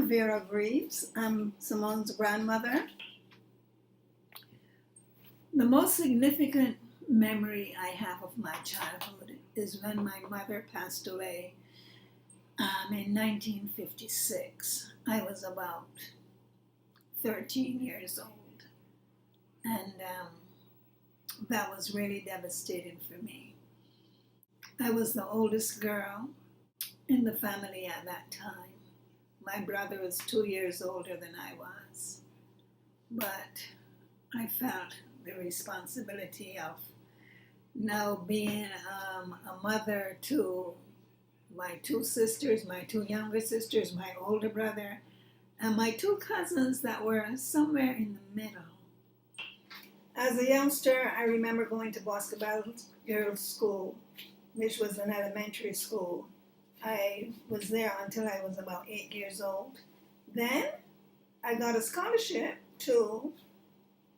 I'm Vera Greaves. I'm Simone's grandmother. The most significant memory I have of my childhood is when my mother passed away in 1956. I was about 13 years old, and that was really devastating for me. I was the oldest girl in the family at that time. My brother was 2 years older than I was, but I felt the responsibility of now being a mother to my two sisters, my two younger sisters, my older brother, and my two cousins that were somewhere in the middle. As a youngster, I remember going to Project-Wellington Girls' School, which was an elementary school. I was there until I was about 8 years old. Then I got a scholarship to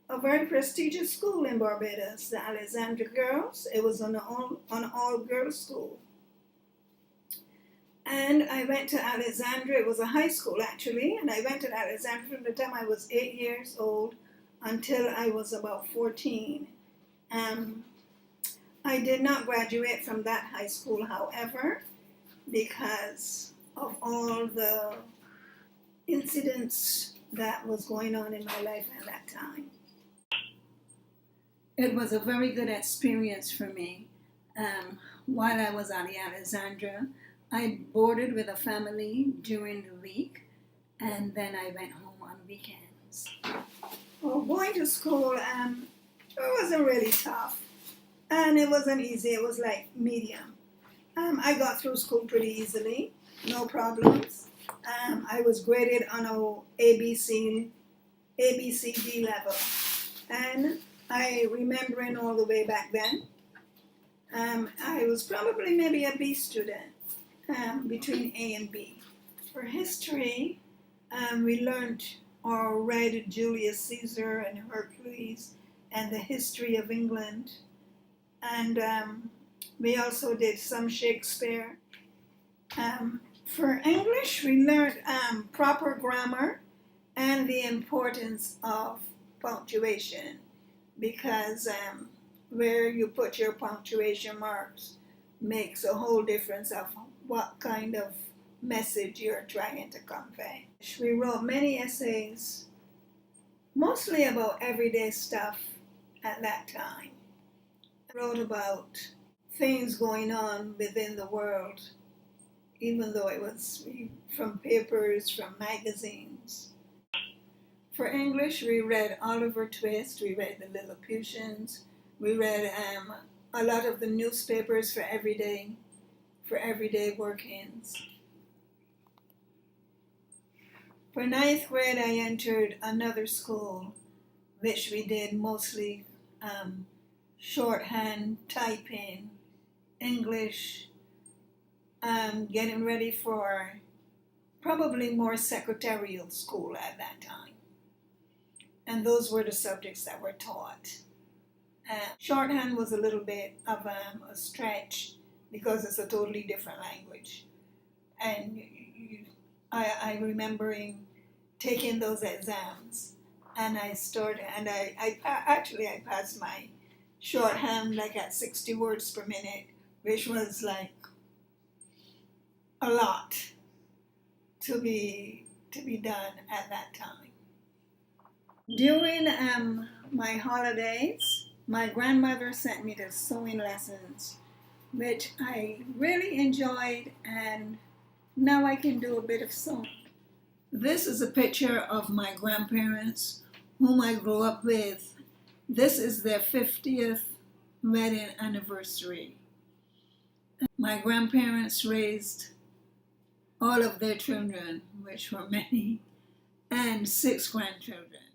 a very prestigious school in Barbados, the Alexandra Girls. It was an all-girls school. And I went to Alexandra. It was a high school, actually, and I went to Alexandra from the time I was 8 years old until I was about 14. I did not graduate from that high school, however, because of all the incidents that was going on in my life at that time. It was a very good experience for me. While I was at the Alexandra, I boarded with a family during the week, and then I went home on weekends. Well, going to school, it wasn't really tough, and it wasn't easy. It was like medium. I got through school pretty easily, no problems. I was graded on a ABCD level, and I remembering all the way back then, I was probably maybe a B student, between A and B. For history, we learned or read Julius Caesar and Hercules and the history of England, and we also did some Shakespeare. For English, we learned proper grammar and the importance of punctuation, because where you put your punctuation marks makes a whole difference of what kind of message you're trying to convey. We wrote many essays, mostly about everyday stuff at that time. I wrote about things going on within the world, even though it was from papers, from magazines. For English, we read Oliver Twist, we read the Lilliputians, we read a lot of the newspapers for everyday workings. For 9th grade, I entered another school, which we did mostly shorthand, typing, English, getting ready for probably more secretarial school at that time. And those were the subjects that were taught. Shorthand was a little bit of a stretch because it's a totally different language. And I remembering taking those exams, and I passed my shorthand like at 60 words per minute, which was like a lot to be done at that time. During my holidays, my grandmother sent me to sewing lessons, which I really enjoyed, and now I can do a bit of sewing. This is a picture of my grandparents, whom I grew up with. This is their 50th wedding anniversary. My grandparents raised all of their children, which were many, and 6 grandchildren.